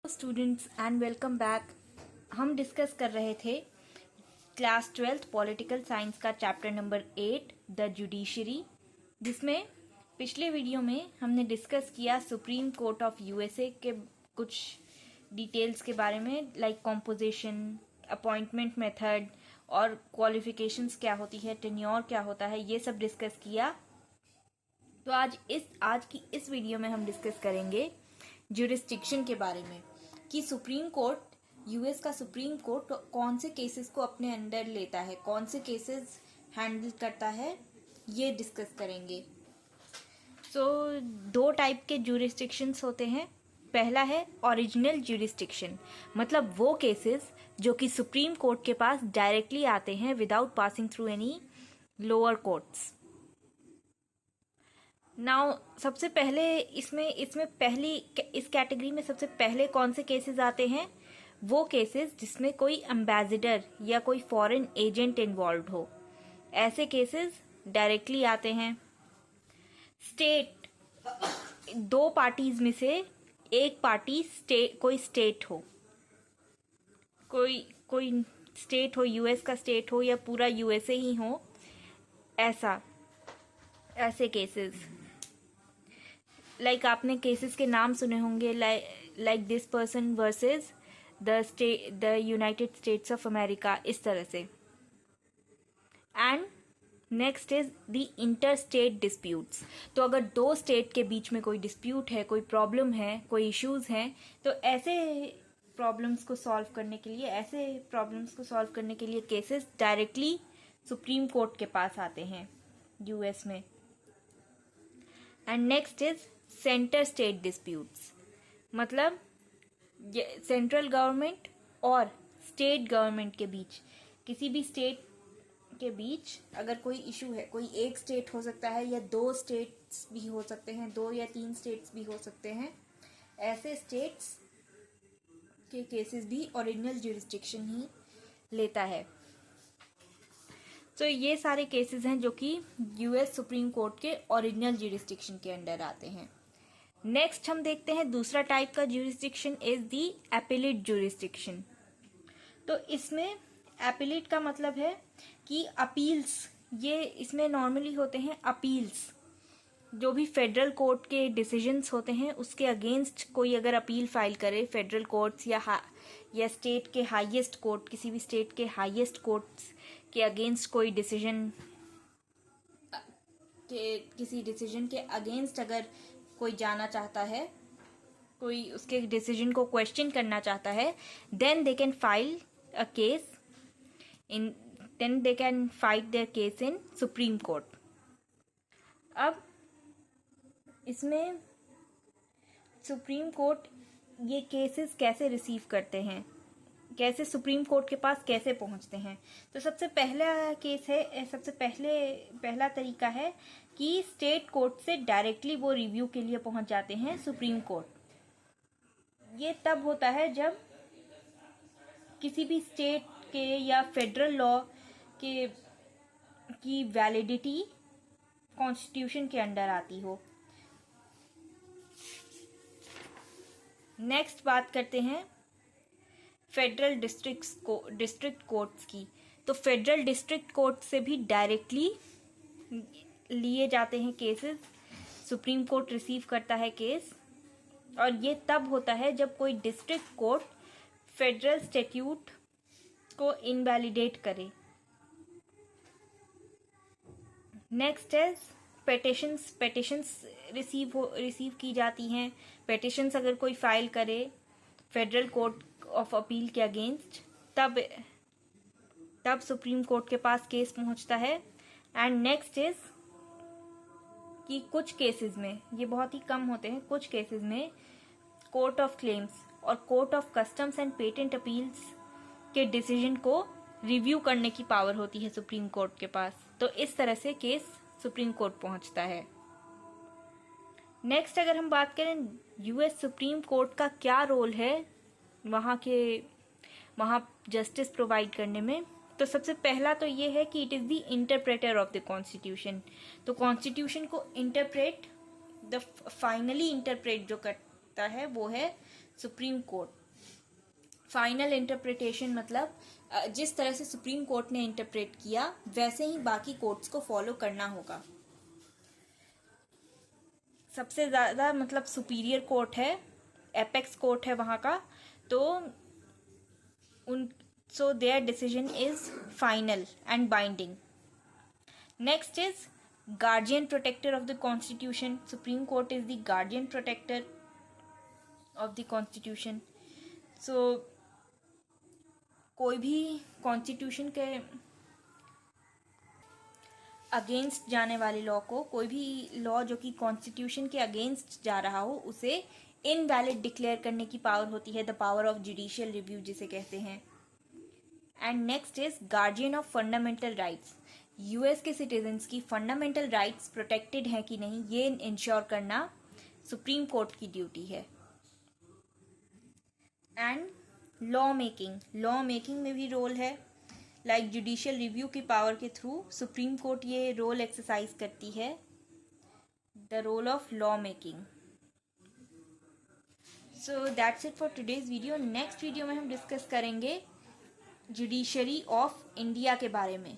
Students and welcome back. हम discuss कर रहे थे क्लास 12th पॉलिटिकल साइंस का चैप्टर नंबर 8 द जुडिशरी, जिसमें पिछले वीडियो में हमने डिस्कस किया सुप्रीम कोर्ट ऑफ यूएसए के कुछ डिटेल्स के बारे में, लाइक कॉम्पोजिशन, अपॉइंटमेंट मेथड और क्वालिफिकेशंस क्या होती है, टेन्योर क्या होता है, ये सब डिस्कस किया। तो आज की इस वीडियो में हम डिस्कस करेंगे ज्यूरिस्डिक्शन के बारे में कि सुप्रीम कोर्ट, यूएस का सुप्रीम कोर्ट कौन से केसेस को अपने अंडर लेता है, कौन से केसेस हैंडल करता है, ये डिस्कस करेंगे। दो टाइप के ज्यूरिस्डिक्शंस होते हैं। पहला है ओरिजिनल ज्यूरिस्डिक्शन, मतलब वो केसेस जो कि सुप्रीम कोर्ट के पास डायरेक्टली आते हैं without passing through any lower courts. Now सबसे पहले इसमें पहली इस कैटेगरी में सबसे पहले कौन से केसेस आते हैं? वो केसेस जिसमें कोई एम्बेसडर या कोई फॉरेन एजेंट इन्वॉल्व हो, ऐसे केसेस डायरेक्टली आते हैं। स्टेट, दो पार्टीज में से एक पार्टी कोई स्टेट हो, कोई स्टेट हो, यूएस का स्टेट हो या पूरा यूएसए ही हो, ऐसे केसेस। लाइक आपने केसेस के नाम सुने होंगे, like this person versus the United states of America, इस तरह से। And next is the inter state disputes. तो अगर दो स्टेट के बीच में कोई डिस्प्यूट है, कोई प्रॉब्लम है, कोई इश्यूज हैं, तो ऐसे प्रॉब्लम्स को सॉल्व करने के लिए केसेस डायरेक्टली सुप्रीम कोर्ट के पास आते हैं यूएस में। And next is centre state disputes, मतलब सेंट्रल गवर्नमेंट और स्टेट गवर्नमेंट के बीच, किसी भी स्टेट के बीच अगर कोई इशू है, कोई एक स्टेट हो सकता है या दो स्टेट्स भी हो सकते हैं, 2 या 3 स्टेट्स भी हो सकते हैं, ऐसे स्टेट्स के केसेस भी ओरिजिनल ज्यूरिस्डिक्शन ही लेता है। तो ये सारे केसेस हैं जो कि यूएस सुप्रीम कोर्ट के ओरिजिनल ज्यूरिस्डिक्शन के अंडर आते हैं। नेक्स्ट हम देखते हैं दूसरा टाइप का jurisdiction is the appellate jurisdiction. तो इसमें एपिलेट का मतलब है कि अपील्स, ये इसमें नॉर्मली होते हैं अपील्स, जो भी फेडरल कोर्ट के डिसीजंस होते हैं उसके अगेंस्ट कोई अगर अपील फाइल करे फेडरल कोर्ट्स या स्टेट के हाईएस्ट कोर्ट, किसी भी स्टेट के हाईएस्ट कोर्ट्स के अगेंस्ट कोई डिसीजन किसी डिसीजन के अगेंस्ट अगर कोई जाना चाहता है, कोई उसके डिसीजन को क्वेश्चन करना चाहता है, then they can file a case then they can fight their case in supreme court. अब इसमें सुप्रीम कोर्ट ये केसेस कैसे रिसीव करते हैं, कैसे सुप्रीम कोर्ट के पास कैसे पहुंचते हैं? तो सबसे पहला तरीका है कि स्टेट कोर्ट से डायरेक्टली वो रिव्यू के लिए पहुंच जाते हैं सुप्रीम कोर्ट। ये तब होता है जब किसी भी स्टेट के या फेडरल लॉ की वैलिडिटी कॉन्स्टिट्यूशन के अंडर आती हो। नेक्स्ट बात करते हैं फेडरल डिस्ट्रिक्ट कोर्ट्स की। तो फेडरल डिस्ट्रिक्ट कोर्ट से भी डायरेक्टली लिए जाते हैं केसेस, सुप्रीम कोर्ट रिसीव करता है केस, और ये तब होता है जब कोई डिस्ट्रिक्ट कोर्ट फेडरल स्टैट्यूट को इनवैलिडेट करे। नेक्स्ट है पेटिशंस रिसीव की जाती हैं। पेटिशंस अगर कोई फाइल करे फेडरल कोर्ट ऑफ अपील के अगेंस्ट, तब सुप्रीम कोर्ट के पास केस पहुंचता है। एंड नेक्स्ट इज कि कुछ केसेस में, ये बहुत ही कम होते हैं, कुछ केसेस में कोर्ट ऑफ क्लेम्स और court of customs and patent appeals के डिसीजन को रिव्यू करने की पावर होती है सुप्रीम कोर्ट के पास। तो इस तरह से केस सुप्रीम कोर्ट पहुंचता है। नेक्स्ट अगर हम बात करें यूएस सुप्रीम कोर्ट का क्या रोल है वहां जस्टिस प्रोवाइड करने में, तो सबसे पहला तो ये है कि it is the interpreter of the constitution. तो कॉन्स्टिट्यूशन को फाइनली इंटरप्रेट जो करता है वो है सुप्रीम कोर्ट। फाइनल इंटरप्रिटेशन मतलब जिस तरह से सुप्रीम कोर्ट ने इंटरप्रेट किया वैसे ही बाकी कोर्ट्स को फॉलो करना होगा। सबसे ज़्यादा मतलब सुपीरियर कोर्ट है, एपेक्स कोर्ट है वहाँ का, तो उन so their decision is final and binding. Next is guardian protector of the constitution. Supreme court is the guardian protector of the constitution. So कोई भी कॉन्स्टिट्यूशन के अगेंस्ट जाने वाले लॉ को, कोई भी लॉ जो कि कॉन्स्टिट्यूशन के अगेंस्ट जा रहा हो, उसे इनवैलिड डिक्लेयर करने की पावर होती है, the power of judicial review जिसे कहते हैं। And next is guardian of fundamental rights. US के सिटीजन्स की फंडामेंटल राइट्स प्रोटेक्टेड हैं कि नहीं, ये इंश्योर करना सुप्रीम कोर्ट की ड्यूटी है। एंड लॉ मेकिंग में भी रोल है, लाइक जुडिशियल रिव्यू की पावर के थ्रू सुप्रीम कोर्ट ये रोल एक्सरसाइज करती है, the role of law making. So that's it for today's video. Next video में हम डिस्कस करेंगे जुडिशरी ऑफ इंडिया के बारे में।